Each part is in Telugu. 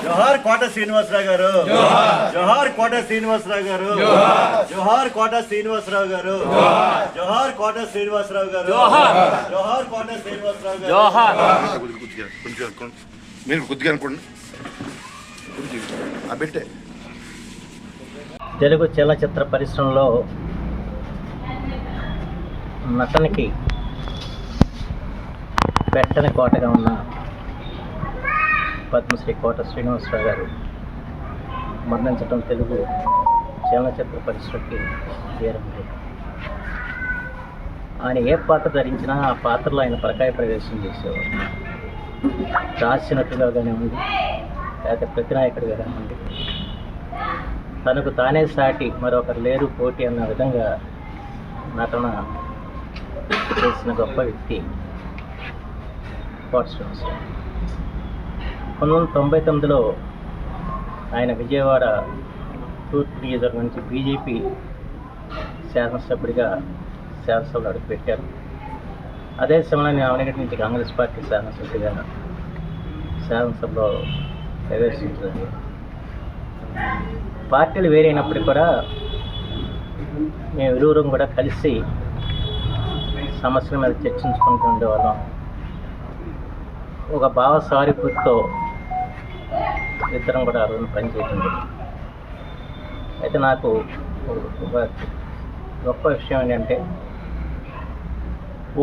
జోహార్ కోట శ్రీనివాసరావు గారు, జోహార్ కోట శ్రీనివాసరావు గారు, జోహార్ కోట శ్రీనివాసరావు గారు, జోహార్ కోట శ్రీనివాసరావు గారు, జోహార్ కోట శ్రీనివాసరావు గారు. మీరు కొద్దిగా అనుకోండి. తెలుగు చలనచిత్ర పరిశ్రమలో నటనకి పెట్టని కోటగా ఉన్న పద్మశ్రీ కోట శ్రీనివాసరావు గారు మరణించడం తెలుగు చలనచిత్ర పరిశ్రమకి తీరలేదు. ఆయన ఏ పాత్ర ధరించినా ఆ పాత్రలో ఆయన పరకాయ ప్రవేశం చేసేవారు. రాసినట్టుగా కానివ్వండి, లేకపోతే ప్రతినాయకుడిగా కానివ్వండి, తనకు తానే సాటి మరొకరు లేరు పోటీ అన్న విధంగా నటన చేసిన గొప్ప వ్యక్తి కోట శ్రీనివాసరావు. 1999లో ఆయన విజయవాడ తూర్పు నియోజకవర్గం నుంచి బీజేపీ శాసనసభ్యుడిగా శాసనసభలో అడుగుపెట్టారు. అదే సమయంలో నేను అవనగడ్డ నుంచి కాంగ్రెస్ పార్టీ శాసనసభ్యుడిగా శాసనసభలో ప్రవేశించారు. పార్టీలు వేరైనప్పటికీ కూడా మేము ఇరువురం కూడా కలిసి సమస్యల మీద చర్చించుకుంటూ ఉండేవాళ్ళం. ఒక భావ సారూప్యతతో ఇద్దరం కూడా ఆ రోజు పనిచేయటం జరిగింది. అయితే నాకు ఒక గొప్ప విషయం ఏంటంటే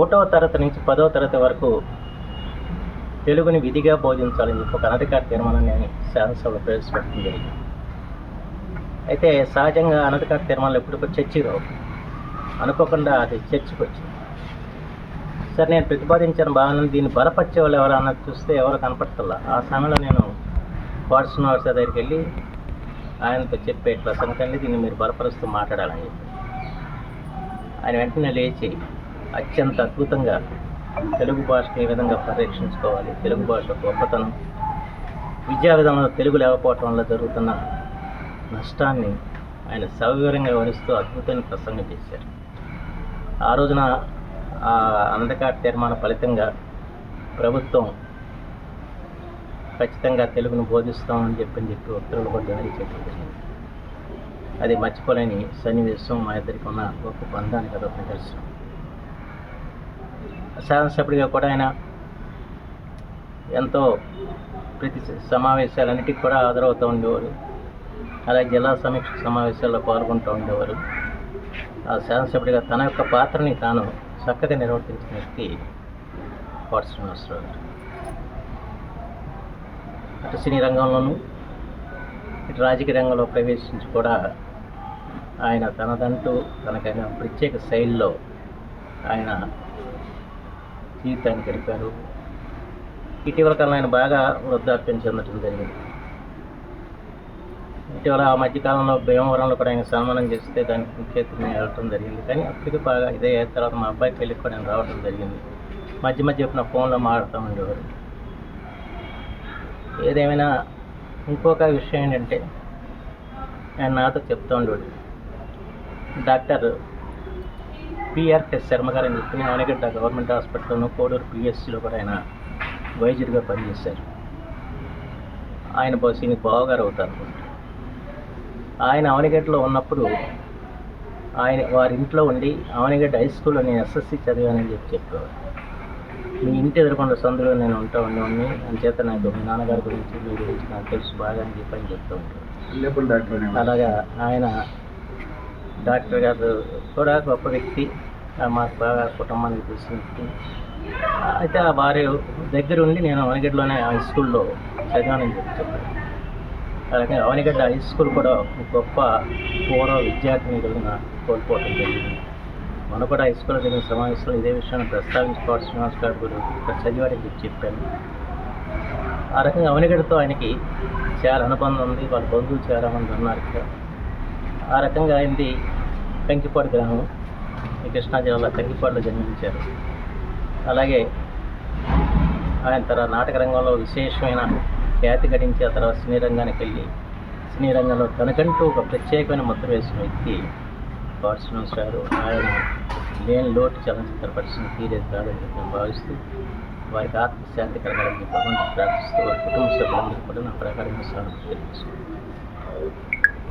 1వ తరగతి నుంచి 10వ తరగతి వరకు తెలుగుని విధిగా బోధించాలని చెప్పి ఒక అనధికార తీర్మానాన్ని నేను శాసనసభలో ప్రవేశపెట్టడం జరిగింది. అయితే సహజంగా అనధికార తీర్మానాలు ఎప్పటికో చర్చకి రావు. అనుకోకుండా అది చర్చకు వచ్చింది. సరే, నేను ప్రతిపాదించిన భావన దీన్ని బలపరిచే వాళ్ళు ఎవరు అన్నది చూస్తే ఎవరు కనపడతల్లా. ఆ సమయంలో నేను కోట శ్రీనివాసరావు దగ్గరికి వెళ్ళి ఆయనతో చెప్పే ఇట్లా సంగతి దీన్ని మీరు బలపరుస్తూ మాట్లాడాలని చెప్పి ఆయన వెంటనే లేచి అత్యంత అద్భుతంగా తెలుగు భాషను ఏ విధంగా పరిరక్షించుకోవాలి, తెలుగు భాష గొప్పతనం, విద్యా విధానంలో తెలుగు లేకపోవటం వల్ల జరుగుతున్న నష్టాన్ని ఆయన సవివరంగా వివరిస్తూ అద్భుతమైన ప్రసంగం చేశారు. ఆ రోజున ఆ అనధికార తీర్మాన ఫలితంగా ప్రభుత్వం ఖచ్చితంగా తెలుగును బోధిస్తామని చెప్పి ఉత్తర్వులు కూడా జారీ చేయడం జరిగింది. అది మర్చిపోలేని సన్నివేశం, మా ఇద్దరికి ఉన్న గొప్ప బంధానికి అదొక నిదర్శనం. శాసనసభ్యుడిగా కూడా ఆయన ఎంతో ప్రతి సమావేశాలన్నిటికీ కూడా హాజరవుతూ ఉండేవారు. అలాగే జిల్లా సమీక్ష సమావేశాల్లో పాల్గొంటూ ఉండేవారు. ఆ శాసనసభ్యుడిగా తన యొక్క పాత్రని తాను చక్కగా నిర్వర్తించిన వ్యక్తి కోట శ్రీనివాసరావు గారు. అటు సినీ రంగంలోనూ ఇటు రాజకీయ రంగంలో ప్రవేశించి కూడా ఆయన తనదంటూ తనకైన ప్రత్యేక శైలిలో ఆయన జీవితాన్ని గడిపారు. ఇటీవల కాలంలో ఆయన బాగా వృద్ధాప్యం చెందడం జరిగింది. ఇటీవల ఆ మధ్యకాలంలో భీమవరంలో కూడా ఆయన సన్మానం చేస్తే దానికి ముఖ్య అతిథిని వెళ్ళటం జరిగింది. కానీ అప్పటికి బాగా ఇదే తర్వాత మా అబ్బాయి పెళ్ళికి కూడా నేను రావడం జరిగింది. మధ్య మధ్య నా ఫోన్లో మాట్లాడుతూ ఉండేవారు. ఏదేమైనా ఇంకొక విషయం ఏంటంటే ఆయన నాతో చెప్తూ ఉండేవాడు, డాక్టర్ పిఆర్ఎస్ శర్మ గారు అని చెప్పి అవనగడ్డ గవర్నమెంట్ హాస్పిటల్లోనూ కోడూరు పిఎస్సిలో కూడా ఆయన వైద్యుడిగా పనిచేశారు. ఆయన బహుశా ఈయనకి బావగారు అవుతారు అనుకుంటారు. ఆయన అవనగడ్డలో ఉన్నప్పుడు ఆయన వారి ఇంట్లో ఉండి అవనగడ్డ హై స్కూల్లో నేను ఎస్ఎస్సి చదివానని చెప్పేవారు. మీ ఇంటి ఎదురుకొండ సందులో నేను ఉంటా ఉండేవాడిని, అంచేత నాకు మీ నాన్నగారి గురించి మీ గురించి నాకు తెలుసు బాగా అని చెప్పని చెప్తూ ఉంటారు. అలాగా ఆయన డాక్టర్ గారు కూడా గొప్ప వ్యక్తి, మాకు బాగా కుటుంబానికి తెలిసిన వ్యక్తి. అయితే ఆ వారి దగ్గర ఉండి నేను అవనగడ్డలోనే హై స్కూల్లో చదివానని చెప్పారు. అలాగే అవనగడ్డ హై స్కూల్ కూడా గొప్ప పూర్వ విద్యార్థిని కలిగిన కోల్పోవటం జరిగింది. మొన్న కూడా హై స్కూల్లో జరిగిన సమావేశంలో ఇదే విషయాన్ని ప్రస్తావించుకోవాలి శ్రీనివాస్ గారు కూడా ఇక్కడ చదివాడని చెప్పాను. ఆ రకంగా అవనగడ్డతో ఆయనకి చాలా అనుబంధం ఉంది. వాళ్ళ బంధువులు చాలామంది ఉన్నారు ఇక్కడ. ఆ రకంగా ఆయనది కంకిపాడు గ్రామం, ఈ కృష్ణా జిల్లా కంకిపాడులో జన్మించారు. అలాగే ఆయన తర్వాత నాటక రంగంలో విశేషమైన ఖ్యాతి గడించి ఆ తర్వాత సినీ రంగానికి వెళ్ళి సినీ రంగంలో తనకంటూ ఒక ప్రత్యేకమైన ముద్ర వేసిన వ్యక్తి కోట శ్రీనివాసరావు గారు. ఆయన లేని లోటు చలనచిత్ర పరిశ్రమ తీరేది కాదని నేను భావిస్తూ వారికి ఆత్మశాంతి కలగాలని భగవంతుడు ప్రార్థిస్తూ వారి కుటుంబ సభ్యులందరూ కూడా నా ప్రకారంగా సాగు తెలియజేస్తున్నాను.